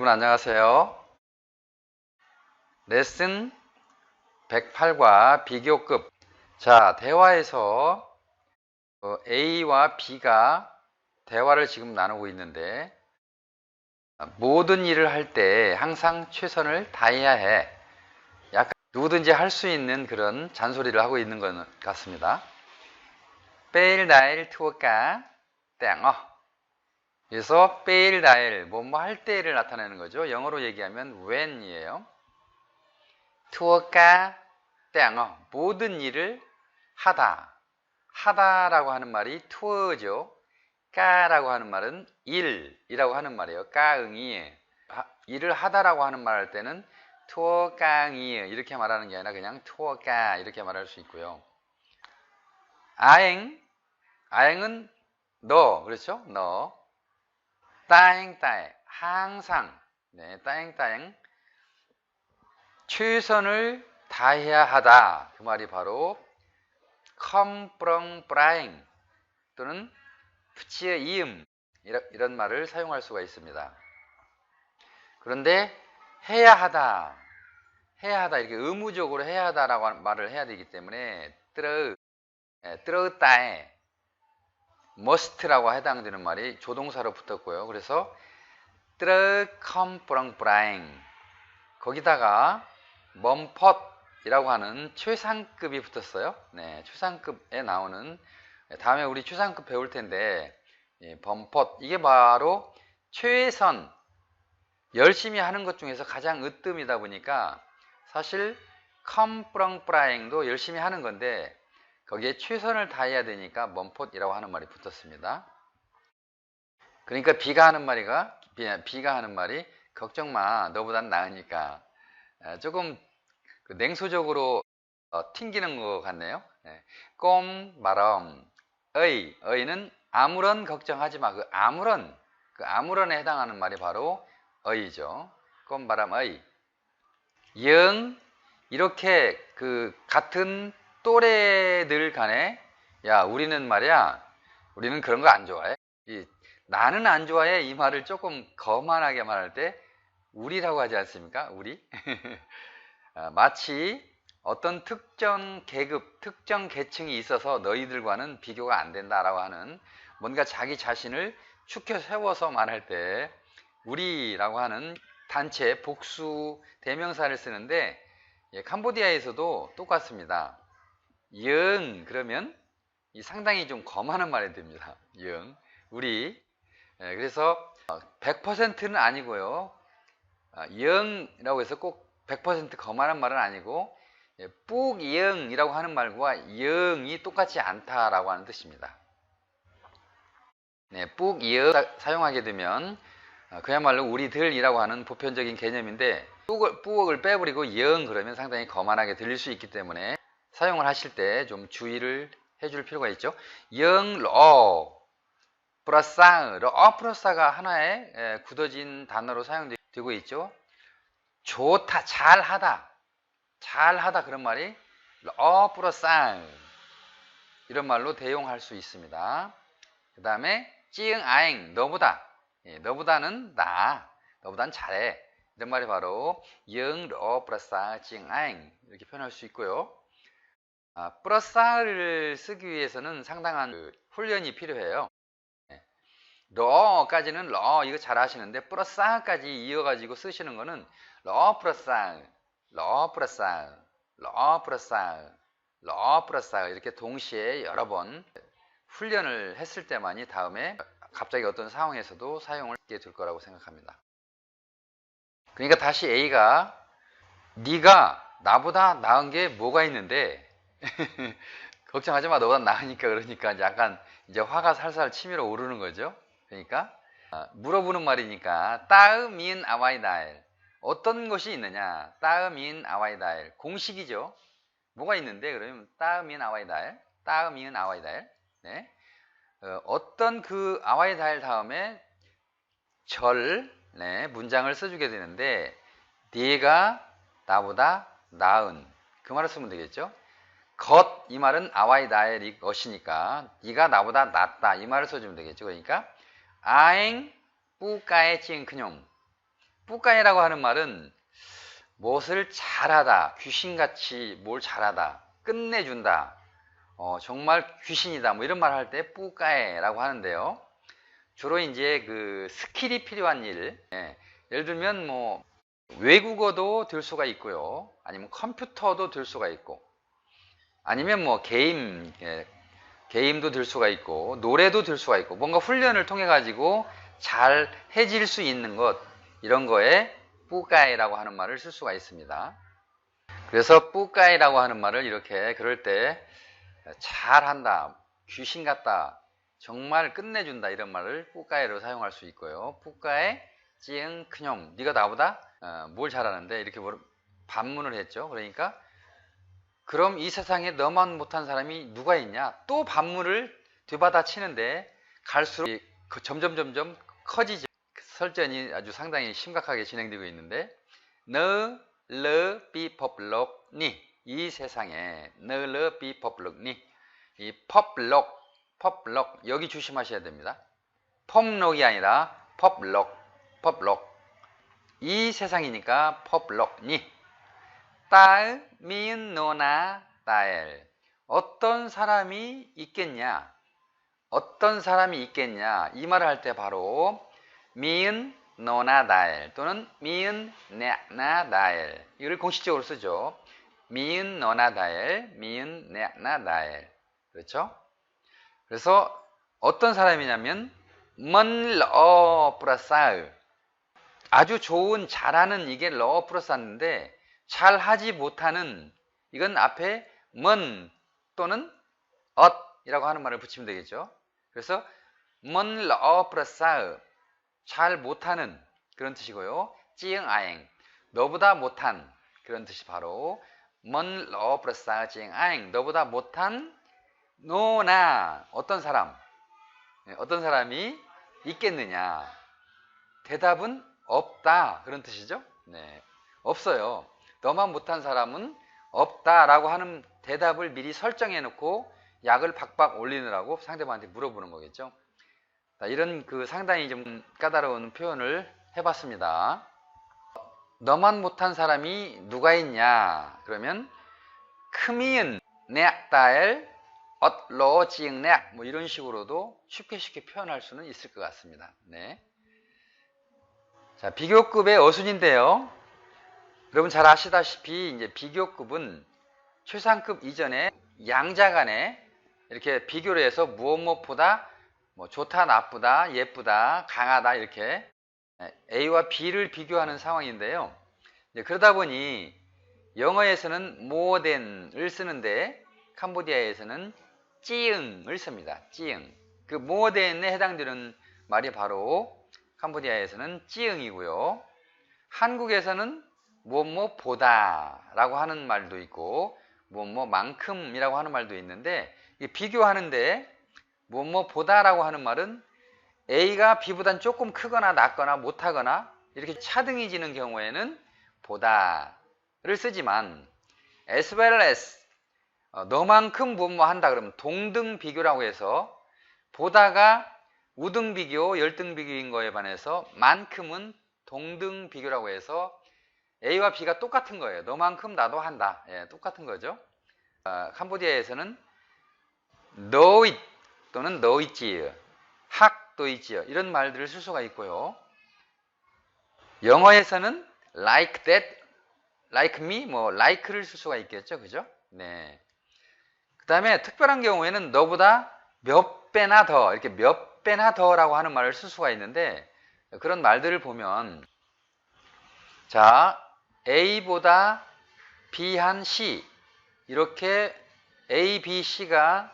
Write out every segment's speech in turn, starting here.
여러분 안녕하세요. 레슨 108과 비교급. 자, 대화에서 A와 B가 대화를 지금 나누고 있는데, 모든 일을 할 때 항상 최선을 다해야 해. 약간 누구든지 할 수 있는 그런 잔소리를 하고 있는 것 같습니다. 빼일 나일 투어까 땡어. 그래서 빼일 나일 뭐뭐 할 때를 나타내는 거죠. 영어로 얘기하면 when이에요. 투어까 땡어. 모든 일을 하다라고 하는 말이 투어죠. 까라고 하는 말은 일이라고 하는 말이에요. 까응이. 일을 하다라고 하는 말 할 때는 투어깡이 이렇게 말하는 게 아니라 그냥 투어까 이렇게 말할 수 있고요. 아행은 너, 그렇죠? 너. 따행따행 항상. 네, 따행따행 최선을 다해야 하다. 그 말이 바로 컴프렁프라잉 또는 푸치의 이음 이런 말을 사용할 수가 있습니다. 그런데 해야 하다 이렇게 의무적으로 해야 하다라고 말을 해야 되기 때문에 뜨르따에 must라고 해당되는 말이 조동사로 붙었고요. 그래서 뜨르 컴프렁프라잉 거기다가 멈펫이라고 하는 최상급이 붙었어요. 네, 최상급에 나오는 다음에 우리 최상급 배울 텐데 범펫 이게 바로 최선 열심히 하는 것 중에서 가장 으뜸이다 보니까 사실 컴프렁프라잉도 열심히 하는 건데 거기에 최선을 다해야 되니까 멈펫이라고 하는 말이 붙었습니다. 그러니까 B가 하는 말이 걱정 마 너보단 나으니까 조금 냉소적으로 튕기는 것 같네요. 꼼, 마럼, 의는 아무런 걱정하지 마. 그 아무런에 해당하는 말이 바로 의죠. 꼼, 마람, 의. 영, 이렇게 그 같은 또래들 간에 야, 우리는 그런 거 안 좋아해. 나는 안 좋아해. 이 말을 조금 거만하게 말할 때 우리라고 하지 않습니까? 우리. 마치 어떤 특정 계급, 특정 계층이 있어서 너희들과는 비교가 안 된다라고 하는 뭔가 자기 자신을 축혀 세워서 말할 때 우리라고 하는 단체 복수 대명사를 쓰는데 캄보디아에서도 똑같습니다. 영 그러면 상당히 좀 거만한 말이 됩니다. 영 우리 그래서 100%는 아니고요. 영이라고 해서 꼭 100% 거만한 말은 아니고 뿌영이라고 하는 말과 영이 똑같지 않다라고 하는 뜻입니다. 네, 뿌영 사용하게 되면 그야말로 우리들이라고 하는 보편적인 개념인데 뿌억을 빼버리고 영 그러면 상당히 거만하게 들릴 수 있기 때문에 사용을 하실 때 좀 주의를 해줄 필요가 있죠. 영, 러, 플러스 플러스가 하나의 굳어진 단어로 사용되고 있죠. 좋다, 잘하다 그런 말이 플러스 이런 말로 대용할 수 있습니다. 그 다음에 찌응 아잉 너보다는 너보다는 잘해 이런 말이 바로 영, 러, 플러스 찌응 아잉 이렇게 표현할 수 있고요. 플러스를 쓰기 위해서는 상당한 훈련이 필요해요. 러까지는 이거 잘 하시는데 플러스까지 이어가지고 쓰시는 거는 러 플러스 이렇게 동시에 여러 번 훈련을 했을 때만이 다음에 갑자기 어떤 상황에서도 사용을 하게 될 거라고 생각합니다. 그러니까 다시 A가 네가 나보다 나은 게 뭐가 있는데 걱정하지 마 너보다 나으니까 그러니까 약간 이제 화가 살살 치밀어 오르는 거죠. 그러니까 물어보는 말이니까 따으민 아와이다일 어떤 것이 있느냐 따으민 아와이다일 공식이죠. 뭐가 있는데 그러면 따으민 아와이다일 네. 어떤 그 아와이다일 다음에 네, 문장을 써주게 되는데 네가 나보다 나은 그 말을 쓰면 되겠죠. 이 말은 아와이다일이 것이니까 네가 나보다 낫다 이 말을 써주면 되겠죠. 그러니까 아잉 뿌까에 찡 그뇽 뿌까이라고 하는 말은 무엇을 잘하다, 귀신같이 뭘 잘하다, 끝내준다, 정말 귀신이다, 뭐 이런 말 할 때 뿌까이라고 하는데요. 주로 이제 그 스킬이 필요한 일, 예를 들면 뭐 외국어도 들 수가 있고요, 아니면 컴퓨터도 들 수가 있고, 아니면 뭐 게임도 들 수가 있고, 노래도 들 수가 있고, 뭔가 훈련을 통해 가지고 잘 해질 수 있는 것, 이런 거에 뿌까이라고 하는 말을 쓸 수가 있습니다. 그래서 뿌까이라고 하는 말을 이렇게 그럴 때 잘한다, 귀신 같다, 정말 끝내준다, 이런 말을 뿌까이로 사용할 수 있고요. 뿌까이 찡 크뇽, 네가 나보다 뭘 잘하는데, 이렇게 반문을 했죠. 그러니까 그럼 이 세상에 너만 못한 사람이 누가 있냐? 또 반문을 되받아 치는데 갈수록 점점 커지죠. 설전이 아주 상당히 심각하게 진행되고 있는데, 너, 러, 비, 법록, 니, 이 세상에 너, 러, 비, 법록, 니, 이 법록, 여기 조심하셔야 됩니다. 법록이 아니라 법록, 이 세상이니까 법록, 니, 딸, 미은, 노나, 딸, 어떤 사람이 있겠냐? 이 말을 할 때 바로 미은, 노나, 다엘 또는 미은, 네나, 다엘, 이걸 공식적으로 쓰죠. 미은, 노나, 다엘, 미은, 네나, 다엘. 그렇죠? 그래서 어떤 사람이냐면 먼 러 플러스 아주 좋은, 잘하는, 이게 러 플러스인데 잘하지 못하는, 이건 앞에 먼 또는 엇이라고 하는 말을 붙이면 되겠죠. 그래서 먼 러 플러스 잘 못하는, 그런 뜻이고요. 찌응 아행, 너보다 못한, 그런 뜻이 바로 먼 러 플러스 찌응 아행, 너보다 못한 노나, 어떤 사람이 있겠느냐? 대답은 없다, 그런 뜻이죠. 네, 없어요. 너만 못한 사람은 없다라고 하는 대답을 미리 설정해 놓고 약을 박박 올리느라고 상대방한테 물어보는 거겠죠. 이런 그 상당히 좀 까다로운 표현을 해봤습니다. 너만 못한 사람이 누가 있냐? 그러면 크미은 네악다엘 엇로 지응 네악, 뭐 이런 식으로도 쉽게 표현할 수는 있을 것 같습니다. 네. 자, 비교급의 어순인데요. 여러분 잘 아시다시피 이제 비교급은 최상급 이전에 양자 간에 이렇게 비교를 해서 무엇보다 뭐 좋다, 나쁘다, 예쁘다, 강하다, 이렇게 A와 B를 비교하는 상황인데요. 그러다 보니 영어에서는 more than을 쓰는데 캄보디아에서는 찌응을 씁니다. 찌응. 그 more than에 해당되는 말이 바로 캄보디아에서는 찌응이고요. 한국에서는 뭐뭐보다라고 하는 말도 있고 뭐뭐만큼이라고 하는 말도 있는데, 비교하는데 뭐뭐보다라고 하는 말은 A가 B보단 조금 크거나 낮거나 못하거나 이렇게 차등이 지는 경우에는 보다를 쓰지만, as well as 너만큼 뭐뭐 한다 그러면 동등 비교라고 해서, 보다가 우등 비교, 열등 비교인 거에 반해서 만큼은 동등 비교라고 해서 A와 B가 똑같은 거예요. 너만큼 나도 한다. 예, 똑같은 거죠. 캄보디아에서는 너잇 또는 너잇지어, 학 도이지어, 이런 말들을 쓸 수가 있고요. 영어에서는 like that, like me, 뭐 like를 쓸 수가 있겠죠. 그죠? 네. 그 다음에 특별한 경우에는 너보다 몇 배나 더, 이렇게 몇 배나 더라고 하는 말을 쓸 수가 있는데, 그런 말들을 보면, 자, A보다 B 한 C, 이렇게 A, B, C가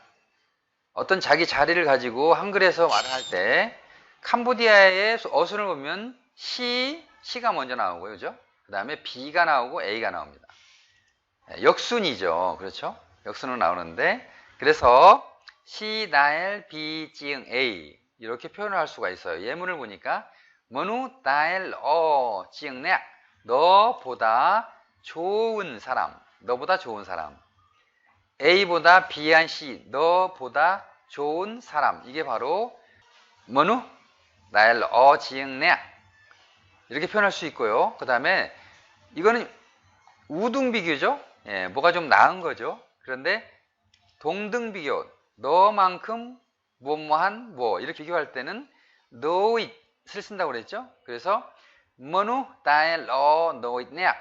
어떤 자기 자리를 가지고 한글에서 말을 할 때 캄보디아의 어순을 보면 C가 먼저 나오고요. 그죠? 그 다음에 B가 나오고 A가 나옵니다. 역순이죠. 그렇죠? 역순으로 나오는데, 그래서 C, 다엘, B, 징, A 이렇게 표현을 할 수가 있어요. 예문을 보니까 머누, 다엘, 징, 네, 너보다 좋은 사람, 너보다 좋은 사람. A보다 B 한 C, 너보다 좋은 사람. 이게 바로 머누, 다엘, 징, 네, 이렇게 표현할 수 있고요. 그 다음에 이거는 우등 비교죠. 예, 뭐가 좀 나은 거죠. 그런데 동등 비교, 너만큼 뭐뭐한 뭐 이렇게 비교할 때는 너잇을 쓴다고 그랬죠. 그래서 뭐누 다엘 너잇냐,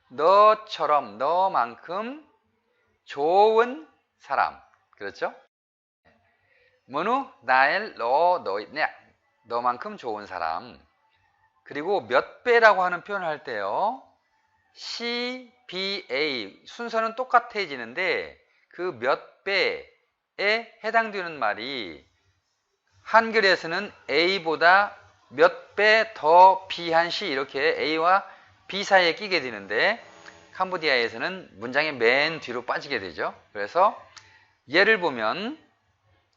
너처럼 너만큼 좋은 사람, 그렇죠? 뭐누 다엘 너잇냐, 너만큼 좋은 사람. 그리고 몇 배라고 하는 표현을 할 때요, CBA 순서는 똑같아지는데 그 몇 배에 해당되는 말이 한글에서는 A보다 몇 배 더 B한 시 이렇게 A와 B 사이에 끼게 되는데 캄보디아에서는 문장의 맨 뒤로 빠지게 되죠. 그래서 예를 보면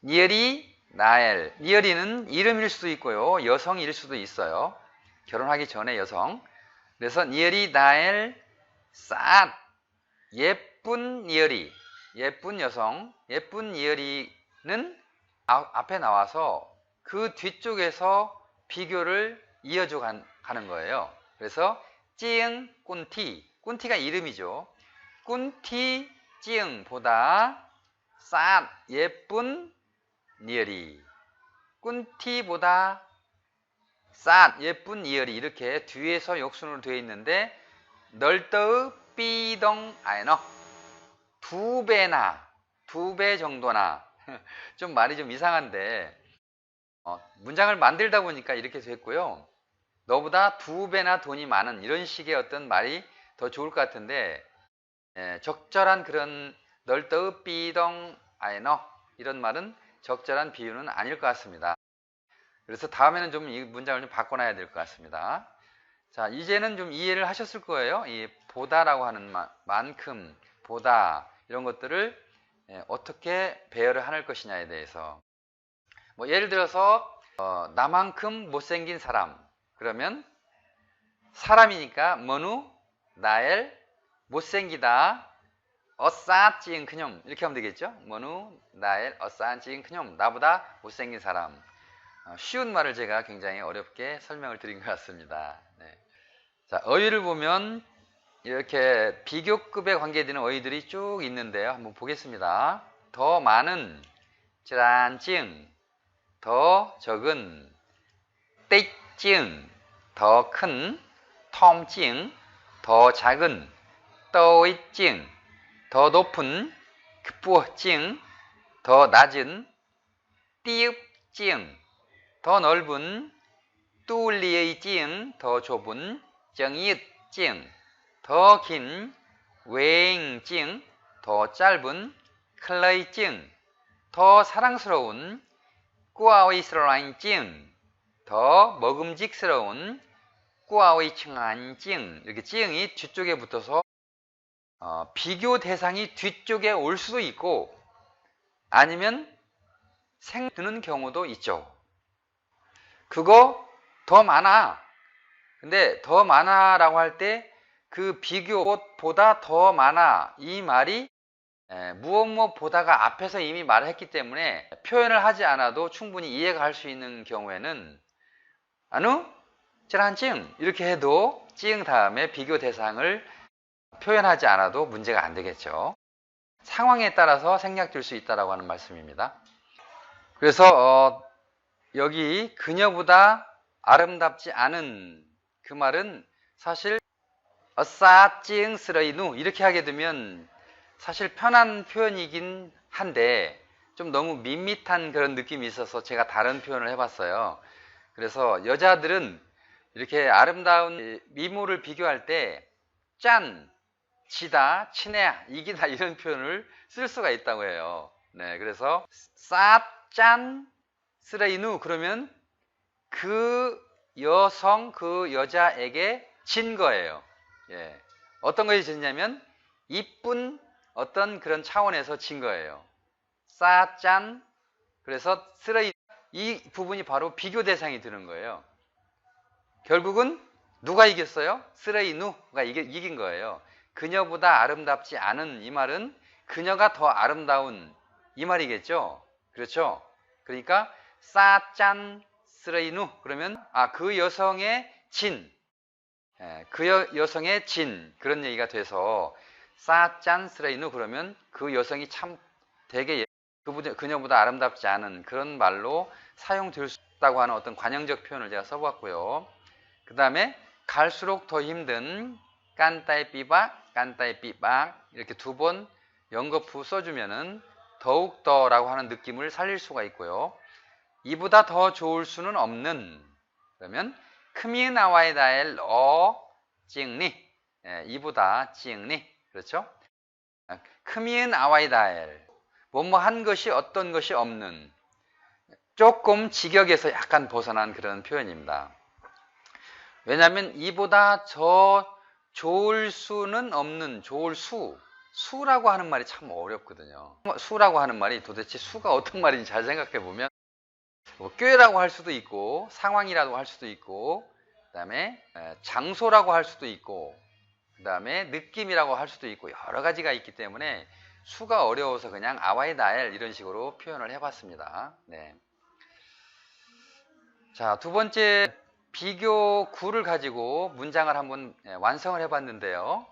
니엘이 나엘, 니엘이는 이름일 수도 있고요, 여성일 수도 있어요. 결혼하기 전에 여성. 그래서 니엘이 나엘 싼 예쁜 니엘이, 예쁜 여성, 예쁜 니엘이는 앞에 나와서 그 뒤쪽에서 비교를 이어줘 가는 거예요. 그래서 찌응 꾼티, 꾼티가 이름이죠. 꾼티 찌응보다 싼 예쁜 니엘이, 꾼티보다 싼 예쁜 이열이 이렇게 뒤에서 역순으로 되어 있는데 널떠의 삐덩 아이너 두 배나, 두 배 정도나 좀 말이 좀 이상한데 문장을 만들다 보니까 이렇게 됐고요. 너보다 두 배나 돈이 많은 이런 식의 어떤 말이 더 좋을 것 같은데 적절한 그런 널떠의 삐덩 아이너 이런 말은 적절한 비유는 아닐 것 같습니다. 그래서 다음에는 좀 이 문장을 좀 바꿔놔야 될 것 같습니다. 자, 이제는 좀 이해를 하셨을 거예요. 이 보다라고 하는 만큼, 보다 이런 것들을 어떻게 배열을 하는 것이냐에 대해서. 뭐 예를 들어서 나만큼 못생긴 사람 그러면 사람이니까 뭐누 나엘 못생기다 어싸찌응 그뇽 이렇게 하면 되겠죠. 뭐누 나엘 어싸찌응 그뇽 나보다 못생긴 사람. 쉬운 말을 제가 굉장히 어렵게 설명을 드린 것 같습니다. 네. 자, 어휘를 보면 이렇게 비교급에 관계되는 어휘들이 쭉 있는데요. 한번 보겠습니다. 더 많은, 찌란찡, 더 적은, 떼찡, 더 큰, 텀찡, 더 작은, 떠이찡, 더 높은, 급부찡, 더 낮은, 띠읍찡, 더 넓은, 뚜리의 찡, 더 좁은, 정이읒 찡, 더 긴, 웽 찡, 더 짧은, 클러이 찡, 더 사랑스러운, 꾸아오이스러라인 찡, 더 먹음직스러운, 꾸아오이 칭안 찡. 이렇게 찡이 뒤쪽에 붙어서 비교 대상이 뒤쪽에 올 수도 있고 아니면 생드는 경우도 있죠. 그거 더 많아. 근데 더 많아라고 할 때 그 비교보다 더 많아 이 말이 무엇보다가 앞에서 이미 말을 했기 때문에 표현을 하지 않아도 충분히 이해가 할 수 있는 경우에는 아누 찌란찡 이렇게 해도 찡 다음에 비교 대상을 표현하지 않아도 문제가 안 되겠죠. 상황에 따라서 생략될 수 있다라고 하는 말씀입니다. 그래서 여기 그녀보다 아름답지 않은 그 말은 사실 어싸찡스러이누 이렇게 하게 되면 사실 편한 표현이긴 한데 좀 너무 밋밋한 그런 느낌이 있어서 제가 다른 표현을 해봤어요. 그래서 여자들은 이렇게 아름다운 미모를 비교할 때 짠, 지다, 친해, 이기다 이런 표현을 쓸 수가 있다고 해요. 네, 그래서 싸짠 스레이누 그러면 그 여성, 그 여자에게 진 거예요. 예. 어떤 것이 진냐면 이쁜 어떤 그런 차원에서 진 거예요. 싸짠 그래서 스레이 이 부분이 바로 비교 대상이 되는 거예요. 결국은 누가 이겼어요? 스레이누가 이긴 거예요. 그녀보다 아름답지 않은 이 말은 그녀가 더 아름다운 이 말이겠죠. 그렇죠? 그러니까 싸짠 스레이누 그러면 그 여성의 진 그 여성의 진 그런 얘기가 돼서 싸짠스레이누 그러면 그 여성이 참 되게 그녀보다 아름답지 않은 그런 말로 사용될 수 있다고 하는 어떤 관용적 표현을 제가 써봤고요. 그 다음에 갈수록 더 힘든 깐따이 삐박 깐따이 삐박 이렇게 두 번 연거푸 써주면은 더욱더라고 하는 느낌을 살릴 수가 있고요. 이보다 더 좋을 수는 없는 그러면 크미나와이다엘 찡니 이보다 찡니 그렇죠? 크미은 아와이다엘 뭐뭐 한 것이 어떤 것이 없는 조금 직역에서 약간 벗어난 그런 표현입니다. 왜냐하면 이보다 더 좋을 수는 없는 좋을 수라고 하는 말이 참 어렵거든요. 수라고 하는 말이 도대체 수가 어떤 말인지 잘 생각해 보면 뭐 꾀라고 할 수도 있고 상황이라고 할 수도 있고 그 다음에 장소라고 할 수도 있고 그 다음에 느낌이라고 할 수도 있고 여러 가지가 있기 때문에 수가 어려워서 그냥 아와이다엘 이런 식으로 표현을 해봤습니다. 네. 자, 두 번째 비교 구를 가지고 문장을 한번 완성을 해봤는데요.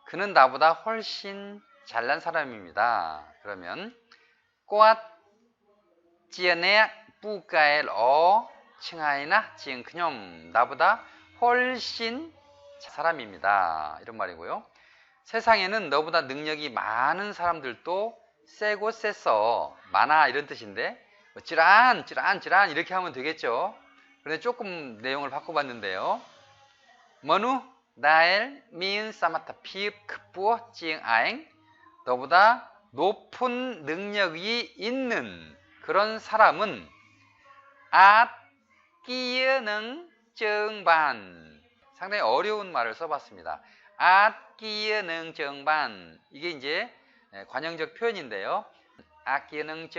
그는 나보다 훨씬 잘난 사람입니다. 그러면 꼬앗 찌어내 뿌까엘 칭하이나 찌은 그념 나보다 훨씬 사람입니다. 이런 말이고요. 세상에는 너보다 능력이 많은 사람들도 세고 셌어 많아 이런 뜻인데 찌란 이렇게 하면 되겠죠. 그런데 조금 내용을 바꿔봤는데요. 머누 나엘 미은 사마타 피읍 크뿌어 찌응 아잉 너보다 높은 능력이 있는 그런 사람은 끼어능 정반 상당히 어려운 말을 써봤습니다. 끼어능 정반 이게 이제 관용적 표현인데요. 끼어능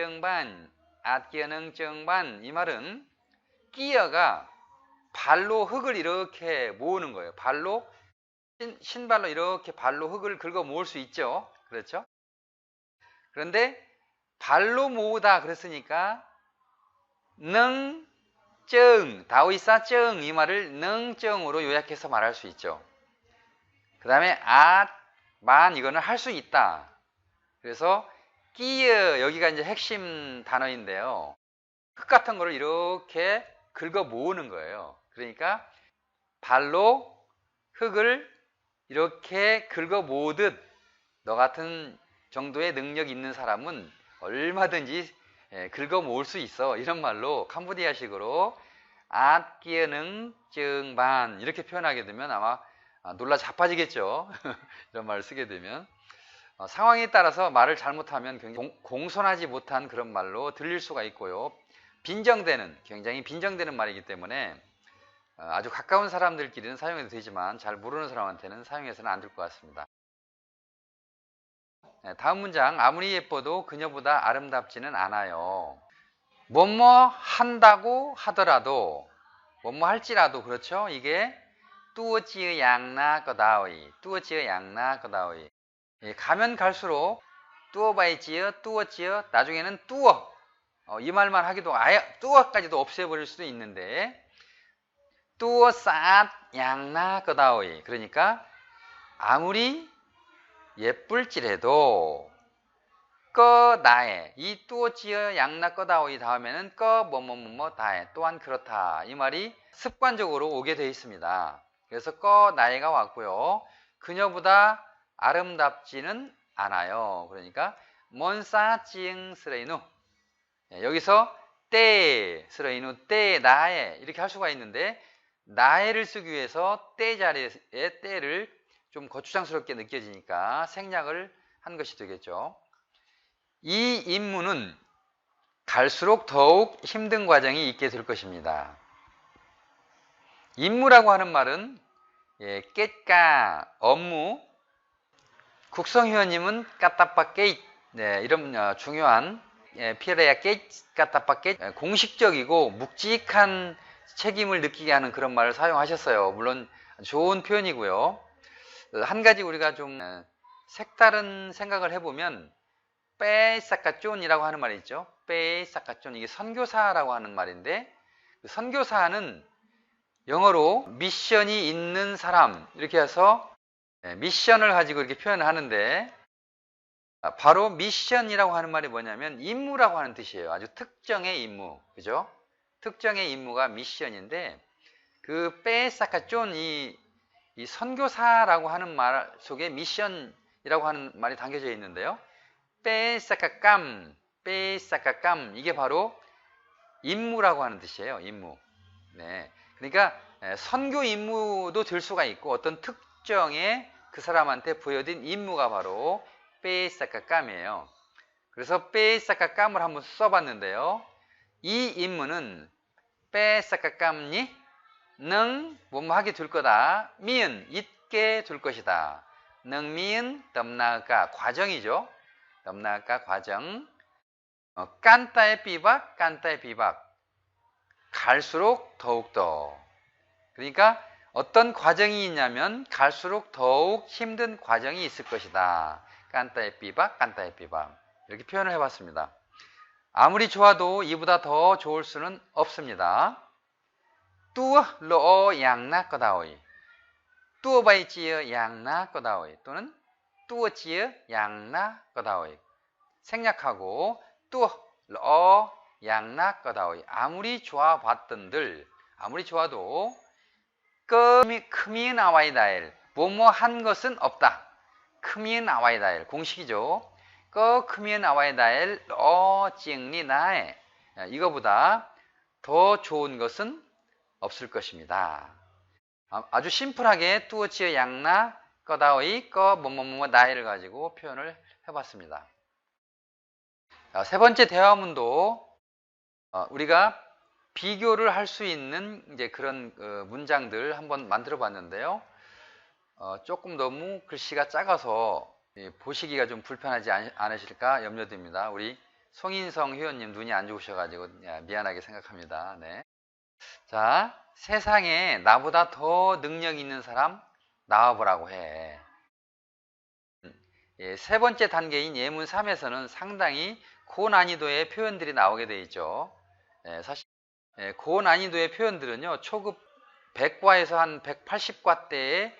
정반 이 말은 끼어가 발로 흙을 이렇게 모으는 거예요. 발로 신발로 이렇게 발로 흙을 긁어 모을 수 있죠. 그렇죠? 그런데 발로 모으다 그랬으니까 능증 다오이사증 이 말을 능증으로 요약해서 말할 수 있죠. 그 다음에 만 이거는 할 수 있다. 그래서 끼어 여기가 이제 핵심 단어인데요. 흙 같은 거를 이렇게 긁어 모으는 거예요. 그러니까 발로 흙을 이렇게 긁어 모으듯 너 같은 정도의 능력 있는 사람은 얼마든지 긁어 모을 수 있어. 이런 말로 캄보디아식으로 끼어능 증반 이렇게 표현하게 되면 아마 놀라 자빠지겠죠. 이런 말을 쓰게 되면 상황에 따라서 말을 잘못하면 굉장히 공손하지 못한 그런 말로 들릴 수가 있고요. 굉장히 빈정되는 말이기 때문에 아주 가까운 사람들끼리는 사용해도 되지만 잘 모르는 사람한테는 사용해서는 안 될 것 같습니다. 다음 문장 아무리 예뻐도 그녀보다 아름답지는 않아요. 뭐뭐 한다고 하더라도 뭐뭐 할지라도 그렇죠. 이게 뚜어찌의 양나 거다오이 가면 갈수록 뚜어바이찌어 나중에는 뚜어 이 말만 하기도 아예 뚜어까지도 없애버릴 수도 있는데 뚜어 쌌 양나 거다오이 그러니까 아무리 예쁠지라도 꺼 나에 이 뚜어찌어 양나 거다오이 다음에는 꺼 뭐뭐뭐뭐 다에 또한 그렇다 이 말이 습관적으로 오게 되어 있습니다. 그래서 꺼 나에가 왔고요. 그녀보다 아름답지는 않아요. 그러니까 몬사 찡 스레이누 여기서 때 스레이누 때 나에 이렇게 할 수가 있는데 나에를 쓰기 위해서 때 자리에 때를 좀 거추장스럽게 느껴지니까 생략을 한 것이 되겠죠. 이 임무는 갈수록 더욱 힘든 과정이 있게 될 것입니다. 임무라고 하는 말은 깨까 업무 국성회원님은 까따빠깨 이런 중요한 피에레야 깨 까따빠깨 공식적이고 묵직한 책임을 느끼게 하는 그런 말을 사용하셨어요. 물론 좋은 표현이고요. 한 가지 우리가 좀 색다른 생각을 해보면 빼사카쫀이라고 하는 말이 있죠. 빼사카쫀 이게 선교사라고 하는 말인데 선교사는 영어로 미션이 있는 사람 이렇게 해서 미션을 가지고 이렇게 표현을 하는데 바로 미션이라고 하는 말이 뭐냐면 임무라고 하는 뜻이에요. 아주 특정의 임무. 그죠? 특정의 임무가 미션인데 그 빼사카존 이 선교사라고 하는 말 속에 미션이라고 하는 말이 담겨져 있는데요. 빼사카감, 빼사카감 이게 바로 임무라고 하는 뜻이에요. 임무. 네. 그러니까 선교 임무도 될 수가 있고 어떤 특정의 그 사람한테 부여진 임무가 바로 빼사카감이에요. 그래서 빼사카감을 한번 써봤는데요. 이 임무는 빼사카감니 능 뭐뭐 하게 될 거다. 미은 있게 될 것이다. 능 미은 덤나가 과정이죠. 덤나가 과정. 깐따의 비박, 깐따의 비박. 갈수록 더욱더. 그러니까 어떤 과정이 있냐면 갈수록 더욱 힘든 과정이 있을 것이다. 깐따의 비박, 깐따의 비박. 이렇게 표현을 해봤습니다. 아무리 좋아도 이보다 더 좋을 수는 없습니다. 뚜어 로 양나 거다오이. 뚜어 바이 지어 양나 거다오이. 또는 뚜어 지어 양나 거다오이. 생략하고 뚜어 로 양나 거다오이. 아무리 좋아봤던들 아무리 좋아도 크미은 아와이다엘 뭐뭐 한 것은 없다. 크미은 아와이다엘 공식이죠. 크미은 아와이다엘 로 찡리 나에 이거보다 더 좋은 것은 없을 것입니다. 아주 심플하게 뚜어치어 양나 꺼다오이 꺼 뭐뭐뭐 나이를 가지고 표현을 해봤습니다. 세 번째 대화문도 우리가 비교를 할 수 있는 이제 그런 문장들 한번 만들어 봤는데요. 조금 너무 글씨가 작아서 보시기가 좀 불편하지 않으실까 염려됩니다. 우리 송인성 회원님 눈이 안 좋으셔가지고 미안하게 생각합니다. 네. 자, 세상에 나보다 더 능력 있는 사람 나와보라고 해. 세 번째 단계인 예문 3에서는 상당히 고난이도의 표현들이 나오게 되어 있죠. 사실 고난이도의 표현들은요, 초급 100과에서 한 180과대의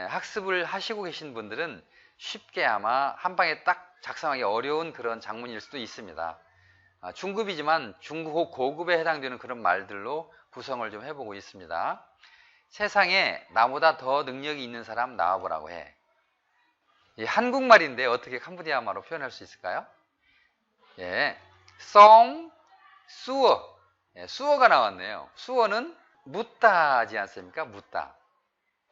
학습을 하시고 계신 분들은 쉽게 아마 한 방에 딱 작성하기 어려운 그런 작문일 수도 있습니다. 중급이지만 중급 고급에 해당되는 그런 말들로 구성을 좀 해보고 있습니다. 세상에 나보다 더 능력이 있는 사람 나와보라고 해. 이 한국말인데 어떻게 캄보디아말로 표현할 수 있을까요? 예, 송, 수어. 예, 수어가 나왔네요. 수어는 묻다지 않습니까? 묻다.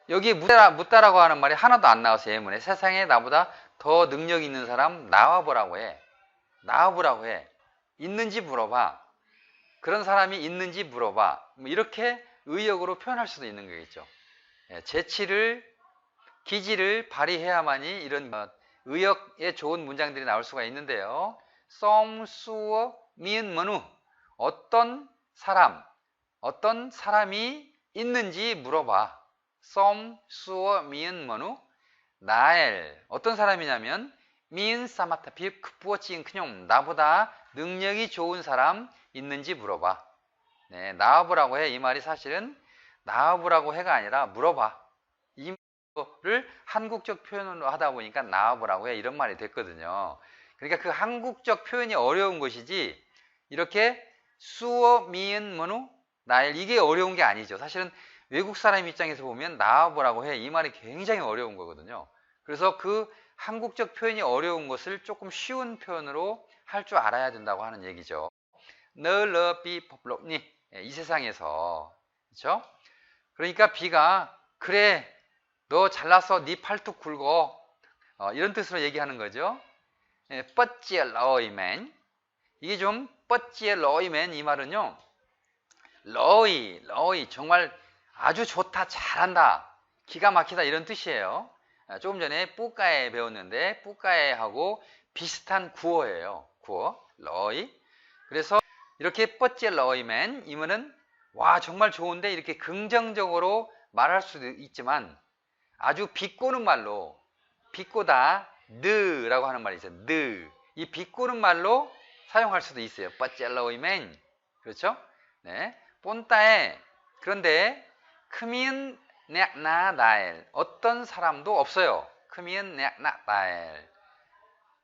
여기 묻다라고 하는 말이 하나도 안 나와서 예문에 세상에 나보다 더 능력 있는 사람 나와보라고 해. 나와보라고 해. 있는지 물어봐. 그런 사람이 있는지 물어봐. 이렇게 의역으로 표현할 수도 있는 거겠죠. 재치를, 기질을 발휘해야만이 이런 의역에 좋은 문장들이 나올 수가 있는데요. 썸, 수어, 미은, 머누. 어떤 사람이 있는지 물어봐. 썸, 수어, 미은, 머누. 나엘. 어떤 사람이냐면 미은 사마타 비 크부어치인 그냥 나보다 능력이 좋은 사람 있는지 물어봐. 네, 나와보라고 해. 이 말이 사실은 나와보라고 해가 아니라 물어봐. 이 말을 한국적 표현으로 하다 보니까 나와보라고 해. 이런 말이 됐거든요. 그러니까 그 한국적 표현이 어려운 것이지 이렇게 수어, 미은, 머누, 나엘 이게 어려운 게 아니죠. 사실은 외국 사람 입장에서 보면 나와보라고 해. 이 말이 굉장히 어려운 거거든요. 그래서 그 한국적 표현이 어려운 것을 조금 쉬운 표현으로 할 줄 알아야 된다고 하는 얘기죠. 너러비 법롭니 이 세상에서 그렇죠? 그러니까 비가 그래 너 잘나서 네 팔뚝 굵어 이런 뜻으로 얘기하는 거죠. 뻗지에 러이맨 이게 좀 뻗지에 러이맨 이 말은요 러이 정말 아주 좋다 잘한다 기가 막히다 이런 뜻이에요. 조금 전에 뿌까에 배웠는데 뿌까에하고 비슷한 구어예요. 구어 러이. 그래서 이렇게 뻗지 러이맨 이면은 와 정말 좋은데 이렇게 긍정적으로 말할 수도 있지만 아주 비꼬는 말로 비꼬다 느라고 하는 말이 있어요. 이 비꼬는 말로 사용할 수도 있어요. 뻗지 러이맨 그렇죠? 네. 본따에 그런데 크미은 나 나엘. 어떤 사람도 없어요. 크미은 나 나엘.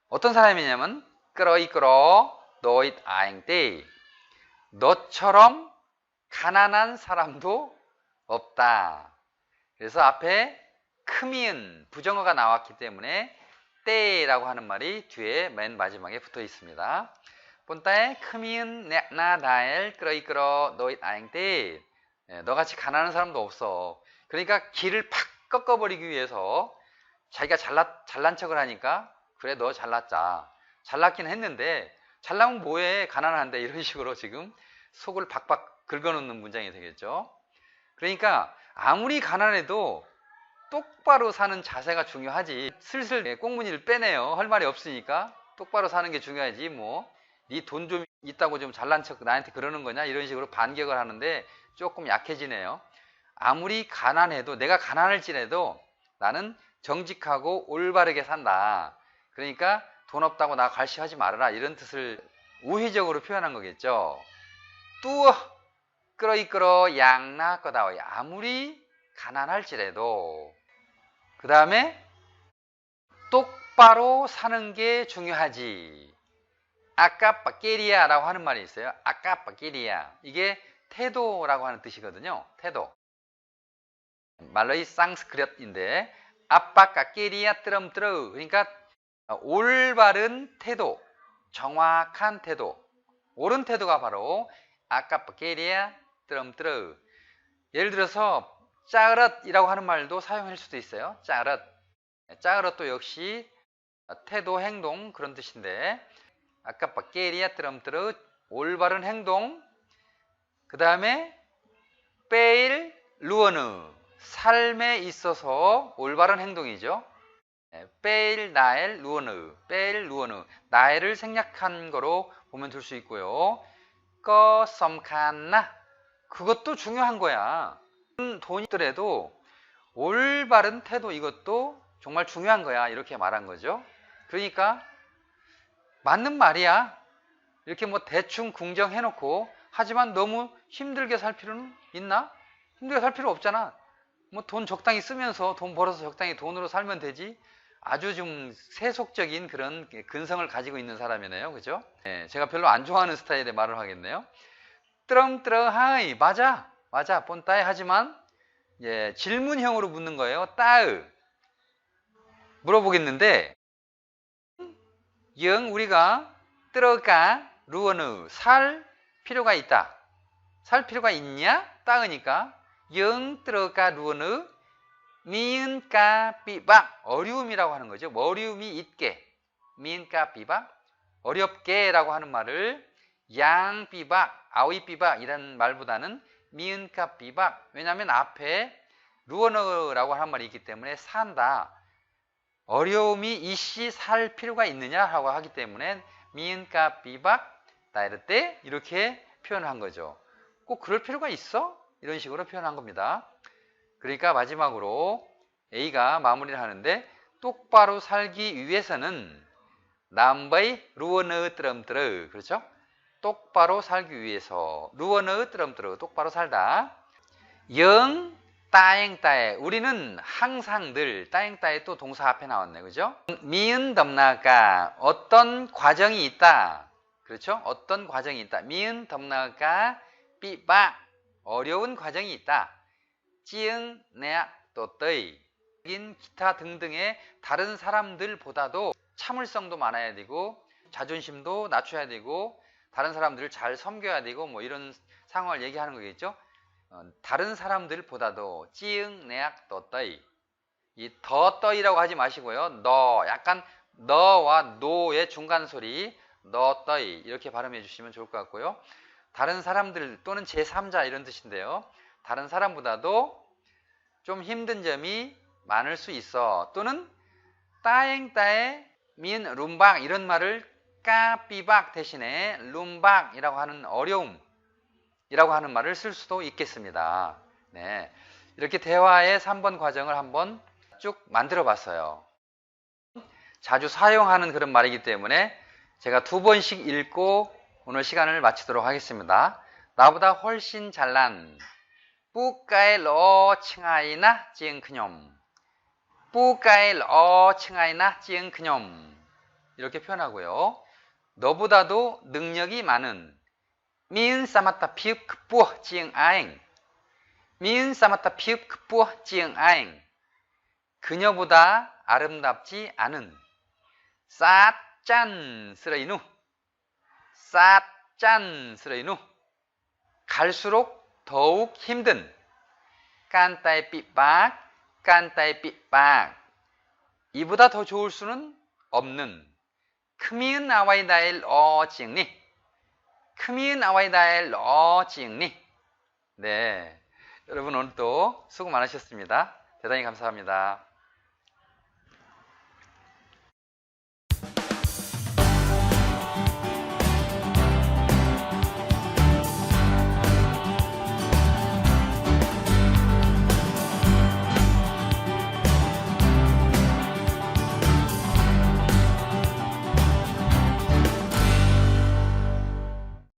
어떤 사람이냐면 끌어 너잇 아잉떼. 너처럼 가난한 사람도 없다. 그래서 앞에 크미은 부정어가 나왔기 때문에 떼라고 하는 말이 뒤에 맨 마지막에 붙어 있습니다. 본따에 크미은 나 나엘 끌어 너잇 아잉떼. 너같이 가난한 사람도 없어. 그러니까 길을 팍 꺾어버리기 위해서 자기가 잘난 척을 하니까 그래 너 잘났자. 잘났긴 했는데 잘나면 뭐해 가난한데 이런 식으로 지금 속을 박박 긁어놓는 문장이 되겠죠. 그러니까 아무리 가난해도 똑바로 사는 자세가 중요하지. 슬슬 꽁무니를 빼내요. 할 말이 없으니까 똑바로 사는 게 중요하지. 뭐 네 돈 좀 있다고 좀 잘난 척 나한테 그러는 거냐 이런 식으로 반격을 하는데 조금 약해지네요. 아무리 가난해도 내가 가난할지라도 나는 정직하고 올바르게 산다. 그러니까 돈 없다고 나 갈시하지 말아라 이런 뜻을 우회적으로 표현한 거겠죠. 뚜어 끌어 양나 거다. 아무리 가난할지라도. 그 다음에 똑바로 사는 게 중요하지. 아까빠끼리야라고 하는 말이 있어요. 아까빠끼리야. 이게 태도라고 하는 뜻이거든요. 태도. 말로이 상스크릿인데 아빠까끼리야 뜨럼뜨러. 그러니까 올바른 태도, 정확한 태도, 옳은 태도가 바로 아까빠끼리야 뜨럼뜨러. 예를 들어서 짜르럿이라고 하는 말도 사용할 수도 있어요. 짜르럿. 짜르럿도 역시 태도, 행동 그런 뜻인데 아까빠끼리야 뜨럼뜨러 올바른 행동. 그 다음에 빼일 루어느 삶에 있어서 올바른 행동이죠. 빼일 나엘 루어느 빼일 루어느 나엘을 생략한 거로 보면 될 수 있고요. 꺼 썸칸나 그것도 중요한 거야. 돈이 있더라도 올바른 태도 이것도 정말 중요한 거야. 이렇게 말한 거죠. 그러니까 맞는 말이야. 이렇게 뭐 대충 궁정해놓고 하지만 너무 힘들게 살 필요는 있나? 힘들게 살 필요 없잖아. 뭐 돈 적당히 쓰면서 돈 벌어서 적당히 돈으로 살면 되지. 아주 좀 세속적인 그런 근성을 가지고 있는 사람이네요. 그죠? 네, 제가 별로 안 좋아하는 스타일의 말을 하겠네요. 뜨렁뜨렁하이 맞아 본따에 하지만 예, 질문형으로 묻는 거예요. 따으 물어보겠는데 영 우리가 뜨러가 루어느 살 필요가 있다. 살 필요가 있냐? 따으니까 영 뜨러가 루어느 미은까 삐박 어려움이라고 하는 거죠. 어려움이 있게 미은까 삐박 어렵게 라고 하는 말을 양 삐박 아위 삐박 이런 말보다는 미은까 삐박 왜냐하면 앞에 루어너라고 하는 말이 있기 때문에 산다. 어려움이 이씨 살 필요가 있느냐 하고 하기 때문에 미은까 삐박 따이르 때 이렇게 표현한 거죠. 꼭 그럴 필요가 있어? 이런 식으로 표현한 겁니다. 그러니까 마지막으로 A가 마무리를 하는데 똑바로 살기 위해서는 남바이 루어너 뜨럼뜨러 그렇죠? 똑바로 살기 위해서 루어너 뜨럼뜨러 똑바로 살다. 영 따eng따에 우리는 항상 늘 따eng따에 또 동사 앞에 나왔네 그죠? 미은 덤나가 어떤 과정이 있다 그렇죠? 어떤 과정이 있다. 미은 덤나가 삐바 어려운 과정이 있다. 찌응 내야 또떠이 기타 등등의 다른 사람들보다도 참을성도 많아야 되고 자존심도 낮춰야 되고 다른 사람들을 잘 섬겨야 되고 뭐 이런 상황을 얘기하는 거겠죠. 다른 사람들보다도 찌응 내약 또떠이 이 더떠이라고 하지 마시고요. 너 약간 너와 노의 중간 소리 너떠이 이렇게 발음해 주시면 좋을 것 같고요. 다른 사람들 또는 제3자 이런 뜻인데요. 다른 사람보다도 좀 힘든 점이 많을 수 있어. 또는 따eng따에 민 룸박 이런 말을 까삐박 대신에 룸박이라고 하는 어려움이라고 하는 말을 쓸 수도 있겠습니다. 네, 이렇게 대화의 3번 과정을 한번 쭉 만들어 봤어요. 자주 사용하는 그런 말이기 때문에 제가 2번씩 읽고 오늘 시간을 마치도록 하겠습니다. 나보다 훨씬 잘난 뿌까이 러 칭아이나 찌응 그뇽. 뿌까이 러 칭아이나 찌응 그뇽. 이렇게 표현하고요. 너보다도 능력이 많은 미은 사마타 피읍 크뿌어 찌응 아잉. 미은 사마타 피읍 크뿌어 찌응 아잉. 그녀보다 아름답지 않은 쌌짠 스레이누. 쌌짠 스레이누. 갈수록 더욱 힘든 깐따이 삐빡 깐따이 삐빡. 이보다 더 좋을 수는 없는 크미은 아와이다엘 어징니. 크미은 아와이다엘 어징니. 네, 여러분 오늘 또 수고 많으셨습니다. 대단히 감사합니다.